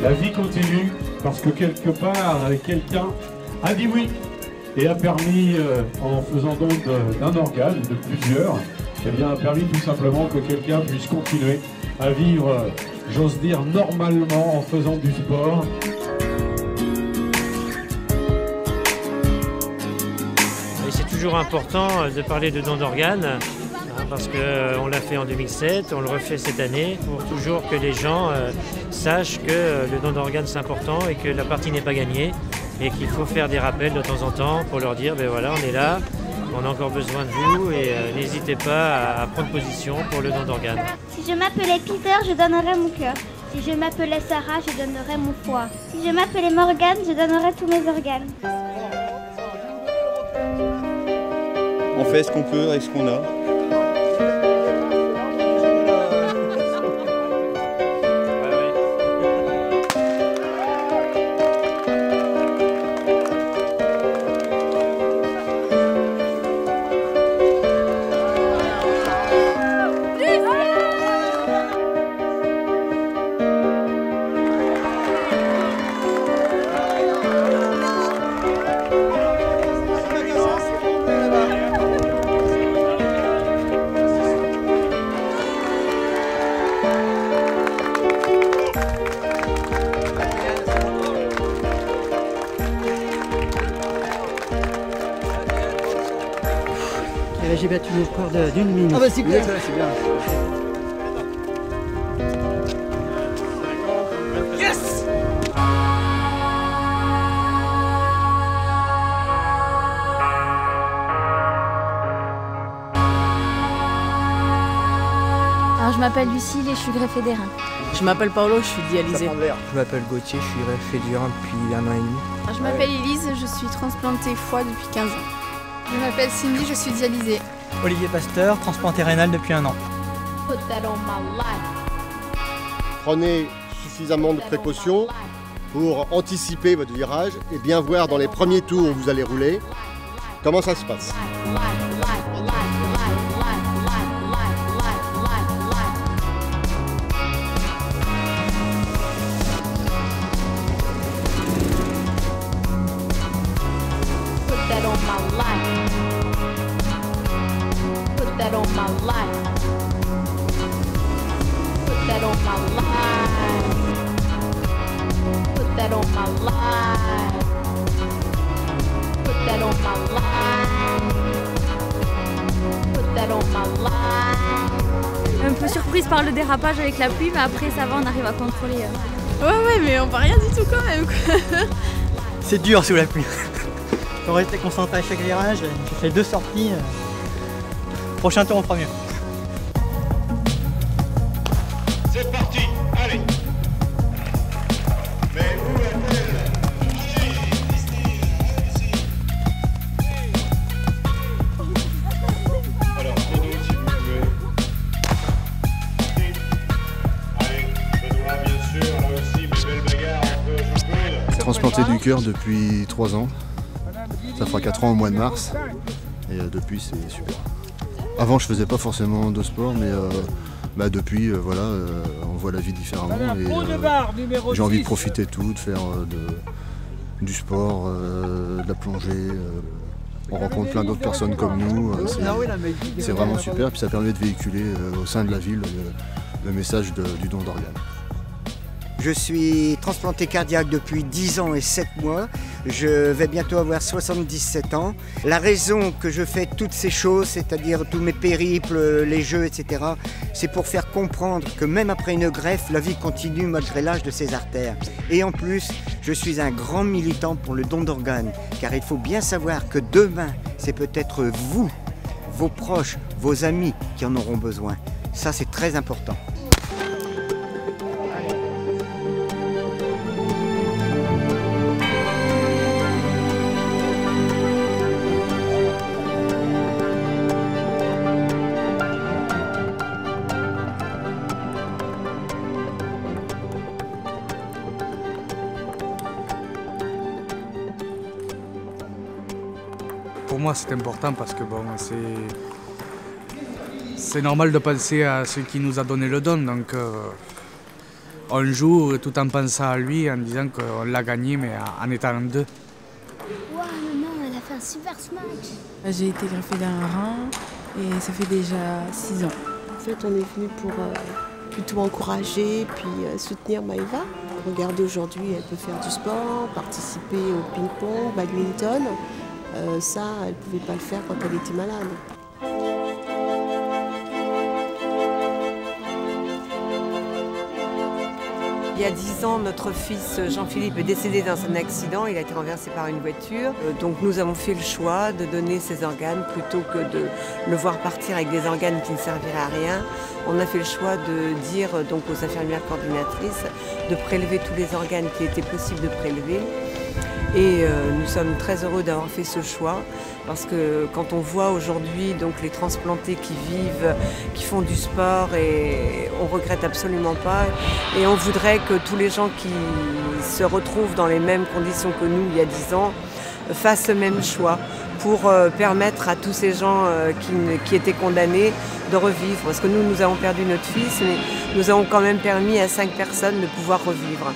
La vie continue parce que quelque part, quelqu'un a dit oui et a permis, en faisant don d'un organe, de plusieurs, eh bien, a permis tout simplement que quelqu'un puisse continuer à vivre, j'ose dire, normalement en faisant du sport. C'est toujours important de parler de don d'organes. Parce qu'on l'a fait en 2007, on le refait cette année, pour toujours que les gens sachent que le don d'organes c'est important et que la partie n'est pas gagnée et qu'il faut faire des rappels de temps en temps pour leur dire ben voilà, on est là, on a encore besoin de vous et n'hésitez pas à prendre position pour le don d'organes. Si je m'appelais Peter, je donnerais mon cœur. Si je m'appelais Sarah, je donnerais mon foie. Si je m'appelais Morgane, je donnerais tous mes organes. On fait ce qu'on peut avec ce qu'on a. J'ai battu le record d'une minute. Ah bah c'est bien. C'est bien. Yes! Alors je m'appelle Lucille et je suis greffée d'airain. Je m'appelle Paolo, je suis dialysé. Je m'appelle Gauthier, je suis greffé d'airain depuis 1 an et demi. Alors, je m'appelle Élise, je suis transplantée foie depuis 15 ans. Je m'appelle Cindy, je suis dialysée. Olivier Pasteur, transplanté rénal depuis 1 an. Prenez suffisamment de précautions pour anticiper votre virage et bien voir dans les premiers tours où vous allez rouler comment ça se passe. Un peu surprise par le dérapage avec la pluie, mais après ça va, on arrive à contrôler. Ouais, mais on voit rien du tout quand même. C'est dur sous la pluie. Faut rester concentré à chaque virage. J'ai fait 2 sorties. Prochain tour, on fera mieux. C'est parti, allez. Mais où est-elle? Alors, Renaud, si vous pouvez. Allez, Benoît, bien sûr, là aussi, une belle bagarre entre Jean-Claude. Transplanté du cœur depuis 3 ans. Ça fera 4 ans au mois de mars. Et depuis, c'est super. Avant, je faisais pas forcément de sport, mais depuis, voilà, on voit la vie différemment. Et j'ai envie de profiter de tout, de faire du sport, de la plongée. On rencontre plein d'autres personnes comme nous. C'est vraiment super. Puis ça permet de véhiculer au sein de la ville le message du don d'organes. Je suis transplanté cardiaque depuis 10 ans et 7 mois. Je vais bientôt avoir 77 ans. La raison que je fais toutes ces choses, c'est-à-dire tous mes périples, les jeux, etc., c'est pour faire comprendre que même après une greffe, la vie continue malgré l'âge de ses artères. Et en plus, je suis un grand militant pour le don d'organes, car il faut bien savoir que demain, c'est peut-être vous, vos proches, vos amis qui en auront besoin. Ça, c'est très important. pour moi c'est important parce que bon, c'est normal de penser à celui qui nous a donné le don. Donc on joue tout en pensant à lui, en disant qu'on l'a gagné, mais en étant en deux. Waouh, maman, elle a fait un super smash. J'ai été greffée d'un rein et ça fait déjà 6 ans. En fait, on est venu pour plutôt encourager puis soutenir Maëva. Regardez, aujourd'hui, elle peut faire du sport, participer au ping-pong, badminton. Ça, elle ne pouvait pas le faire quand elle était malade. Il y a 10 ans, notre fils Jean-Philippe est décédé dans un accident. Il a été renversé par une voiture. Donc nous avons fait le choix de donner ses organes plutôt que de le voir partir avec des organes qui ne serviraient à rien. On a fait le choix de dire donc aux infirmières coordinatrices de prélever tous les organes qui étaient possibles de prélever. Et nous sommes très heureux d'avoir fait ce choix parce que quand on voit aujourd'hui donc les transplantés qui vivent, qui font du sport, et on regrette absolument pas. Et on voudrait que tous les gens qui se retrouvent dans les mêmes conditions que nous il y a 10 ans fassent le même choix pour permettre à tous ces gens qui étaient condamnés de revivre. Parce que nous avons perdu notre fils, mais nous avons quand même permis à 5 personnes de pouvoir revivre.